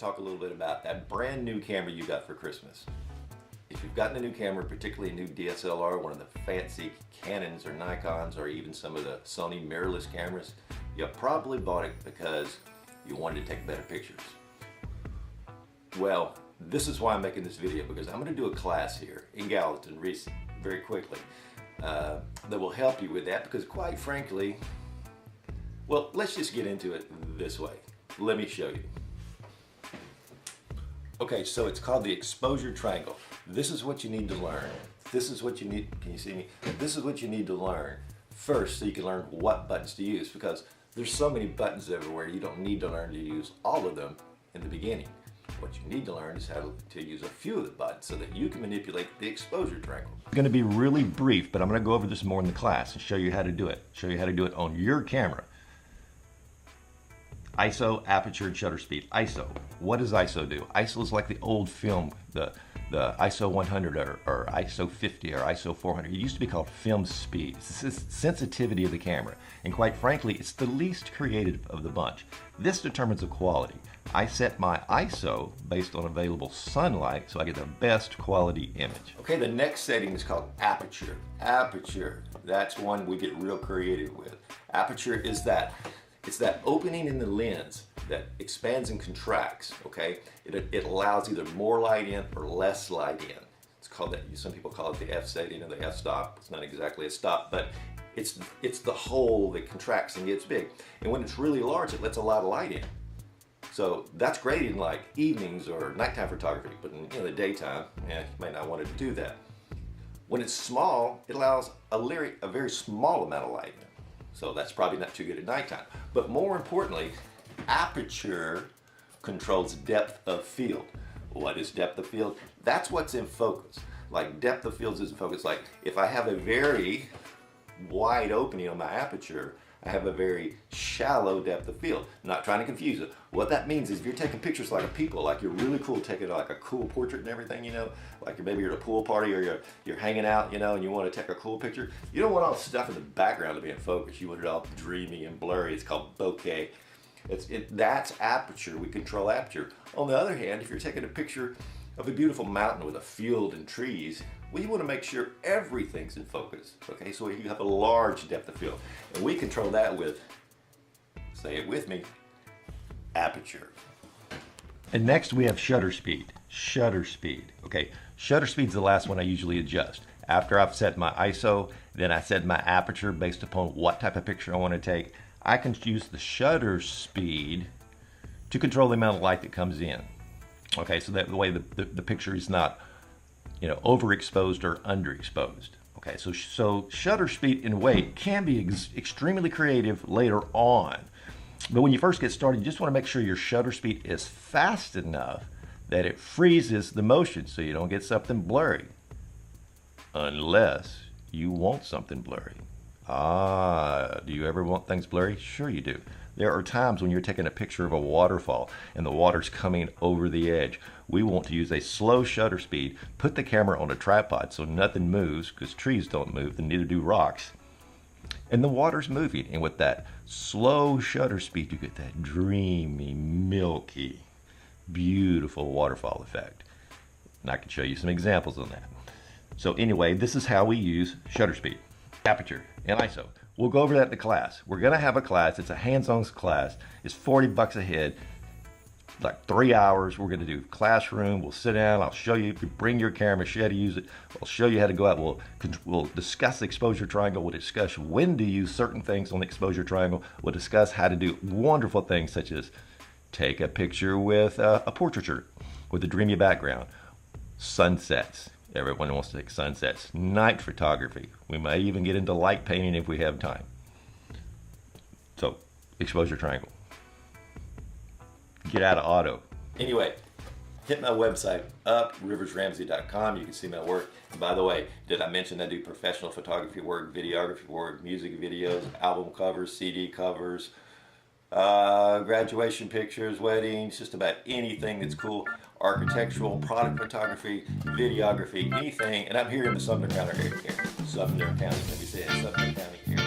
talk a little bit about that brand new camera you got for Christmas. If you've gotten a new camera, particularly a new DSLR, one of the fancy Canons or Nikons or even some of the Sony mirrorless cameras, you probably bought it because you wanted to take better pictures. Well, this is why I'm making this video, because I'm going to do a class here in Gallatin very quickly that will help you with that, because quite frankly, well, let's just get into it this way. Let me show you. Okay, so it's called the exposure triangle. This is what you need to learn. This is what you need, can you see me? This is what you need to learn first so you can learn what buttons to use, because there's so many buttons everywhere, you don't need to learn to use all of them in the beginning. What you need to learn is how to use a few of the buttons so that you can manipulate the exposure triangle. It's going to be really brief, but I'm going to go over this more in the class and show you how to do it. Show you how to do it on your camera. ISO, aperture, and shutter speed. ISO. What does ISO do? ISO is like the old film, the ISO 100 or ISO 50 or ISO 400. It used to be called film speed. It's the sensitivity of the camera. And quite frankly, it's the least creative of the bunch. This determines the quality. I set my ISO based on available sunlight so I get the best quality image. Okay, the next setting is called aperture. Aperture, that's one we get real creative with. Aperture is that. It's that opening in the lens that expands and contracts, okay? It allows either more light in or less light in. It's called that, some people call it the F setting or the F stop. It's not exactly a stop, but it's the hole that contracts and gets big. And when it's really large, it lets a lot of light in. So that's great in like evenings or nighttime photography, but in the daytime, you might not want to do that. When it's small, it allows a very small amount of light in. So that's probably not too good at nighttime. But more importantly, aperture controls depth of field. What is depth of field? That's what's in focus. Like depth of field is in focus. Like if I have a very wide opening on my aperture, I have a very shallow depth of field. I'm not trying to confuse it. What that means is if you're taking pictures like a people, like you're really cool, taking like a cool portrait and everything, you know, like maybe you're at a pool party or you're hanging out, you know, and you want to take a cool picture. You don't want all the stuff in the background to be in focus. You want it all dreamy and blurry. It's called bokeh. That's aperture. We control aperture. On the other hand, if you're taking a picture of a beautiful mountain with a field and trees, well, you want to make sure everything's in focus. Okay, so you have a large depth of field. And we control that with, say it with me, aperture. And next we have shutter speed. Shutter speed. Okay, shutter speed's the last one I usually adjust. After I've set my ISO, then I set my aperture based upon what type of picture I want to take. I can use the shutter speed to control the amount of light that comes in. Okay, so that the way the picture is not, you know, overexposed or underexposed. Okay, so shutter speed in a way can be extremely creative later on. But when you first get started, you just want to make sure your shutter speed is fast enough that it freezes the motion so you don't get something blurry. Unless you want something blurry. Do you ever want things blurry? Sure you do. There are times when you're taking a picture of a waterfall and the water's coming over the edge. We want to use a slow shutter speed, put the camera on a tripod so nothing moves, because trees don't move and neither do rocks. And the water's moving, and with that slow shutter speed you get that dreamy, milky, beautiful waterfall effect. And I can show you some examples on that. So anyway, this is how we use shutter speed, aperture, and ISO. We'll go over that in the class. We're gonna have a class, it's a hands-on class. It's $40 a head, like 3 hours. We're gonna do classroom, we'll sit down, I'll show you, bring your camera, show you how to use it. I'll show you how to go out, we'll discuss the exposure triangle, we'll discuss when to use certain things on the exposure triangle. We'll discuss how to do wonderful things such as take a picture with a portraiture with a dreamy background, sunsets. Everyone wants to take sunsets. Night photography. We may even get into light painting if we have time. So, exposure triangle. Get out of auto. Anyway, hit my website up, riversramsey.com. You can see my work. And by the way, did I mention I do professional photography work, videography work, music videos, album covers, CD covers, graduation pictures, weddings, just about anything that's cool. Architectural, product photography, videography, anything. And I'm here in the Sumner County area. Sumner County, let me say it, Sumner County area.